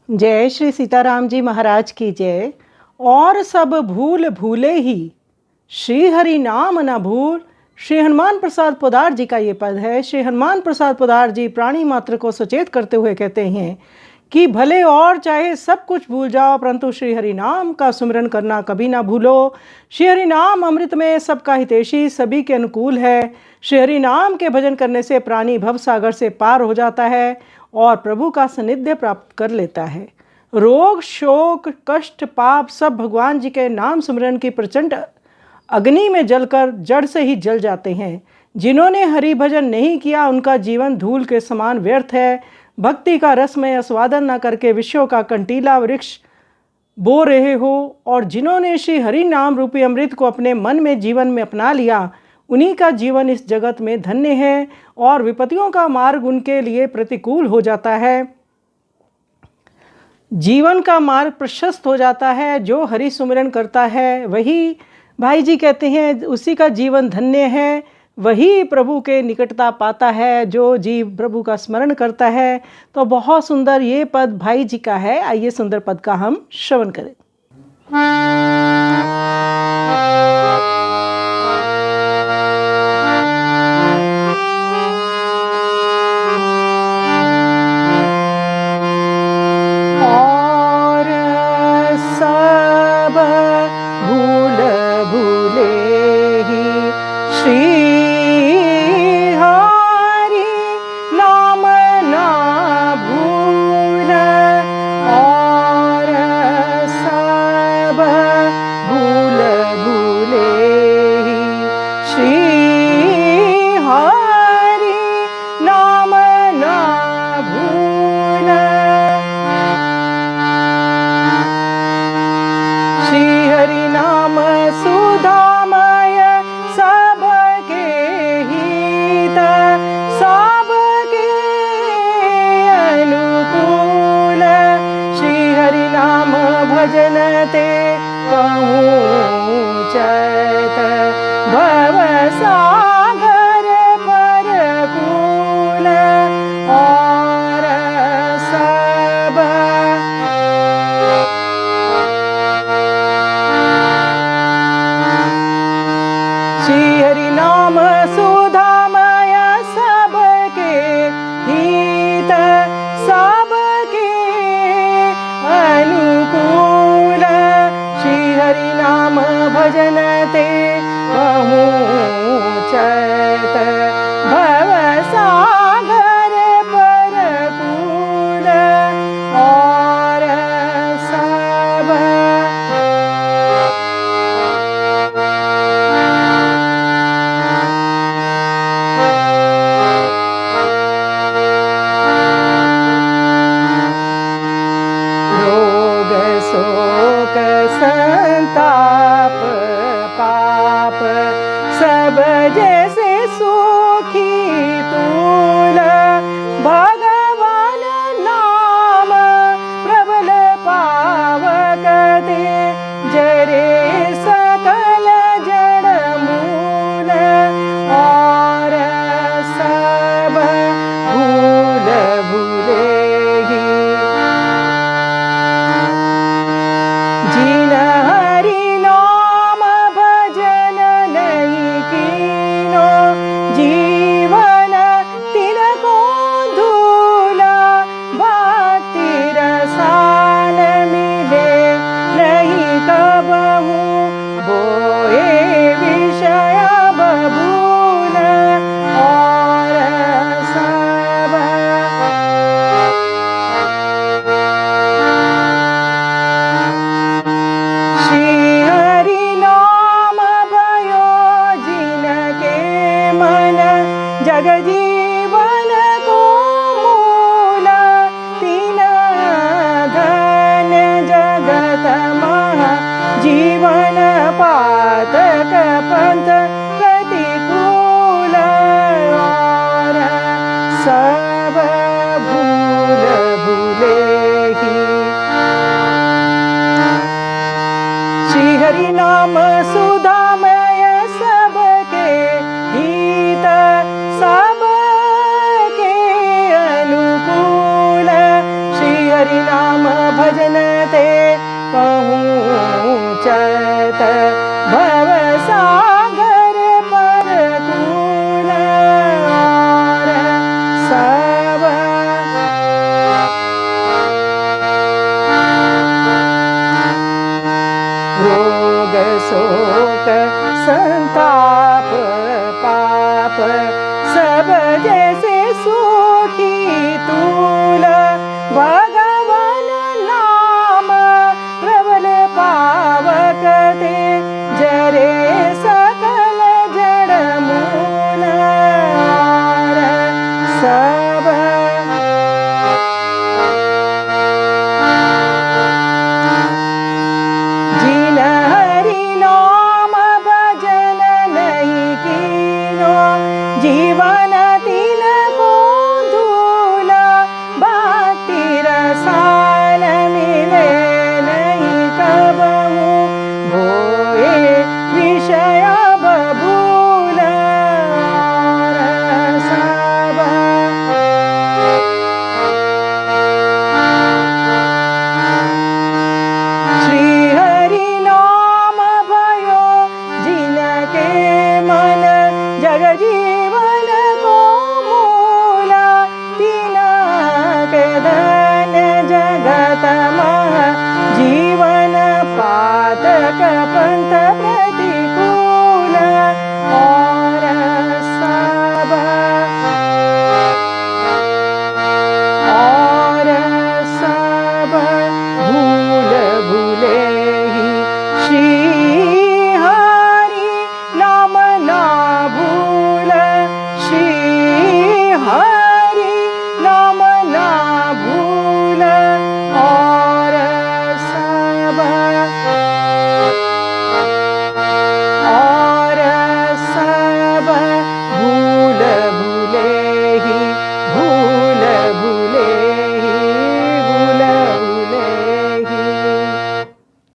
जय श्री सीताराम जी महाराज की जय। और सब भूल भूले ही श्री हरि नाम न भूल। श्री हनुमान प्रसाद पोदार जी का ये पद है। श्री हनुमान प्रसाद पोदार जी प्राणी मात्र को सचेत करते हुए कहते हैं कि भले और चाहे सब कुछ भूल जाओ, परंतु श्री हरि नाम का सुमिरन करना कभी ना भूलो। श्री हरि नाम अमृत में सबका हितैषी, सभी के अनुकूल है। श्री हरि नाम के भजन करने से प्राणी भव सागर से पार हो जाता है और प्रभु का सानिध्य प्राप्त कर लेता है। रोग, शोक, कष्ट, पाप सब भगवान जी के नाम सुमिरन की प्रचंड अग्नि में जलकर जड़ से ही जल जाते हैं। जिन्होंने हरि भजन नहीं किया उनका जीवन धूल के समान व्यर्थ है। भक्ति का रस में आस्वादन न करके विश्व का कंटीला वृक्ष बो रहे हो, और जिन्होंने श्री हरि नाम रूपी अमृत को अपने मन में जीवन में अपना लिया उन्हीं का जीवन इस जगत में धन्य है और विपत्तियों का मार्ग उनके लिए प्रतिकूल हो जाता है। जीवन का मार्ग प्रशस्त हो जाता है। जो हरि सुमिरन करता है वही, भाई जी कहते हैं, उसी का जीवन धन्य है। वही प्रभु के निकटता पाता है जो जीव प्रभु का स्मरण करता है। तो बहुत सुंदर ये पद भाई जी का है। आइए सुंदर पद का हम श्रवण करें। भजनते पहुँचत भव सागर परकूल और सब श्री हरि नाम सुधामय सबके हित सबके अनुकूल। हरि नाम भजनते पहुँचत भव सागर परकूल और सब रोग शोक संताप पाप सब जैसे सुखी तूल। भगवान नाम प्रबल पावक दे जरे सकल जड़ मूल और सब भूल भूले जिन हरि नाम भजन नहीं कीनो जीवन तिनको धूला। भक्ति रसाल मिले नहीं कबहू बोए विषय बबूल और सब श्री हरि नाम भयो जिनके मन जग जीवन को मूल। तीन धन जगत महा जीवन पातक पंथ प्रतिकूल और सब भूल भूले ही श्री हरि नाम सुधामय सबके हित सबके अनुकूल। श्री हरि नाम भजन ते पहुँचत भव सागर पर कुल और सब रोग शोक संताप पाप सब जैसे सुखी तूल भग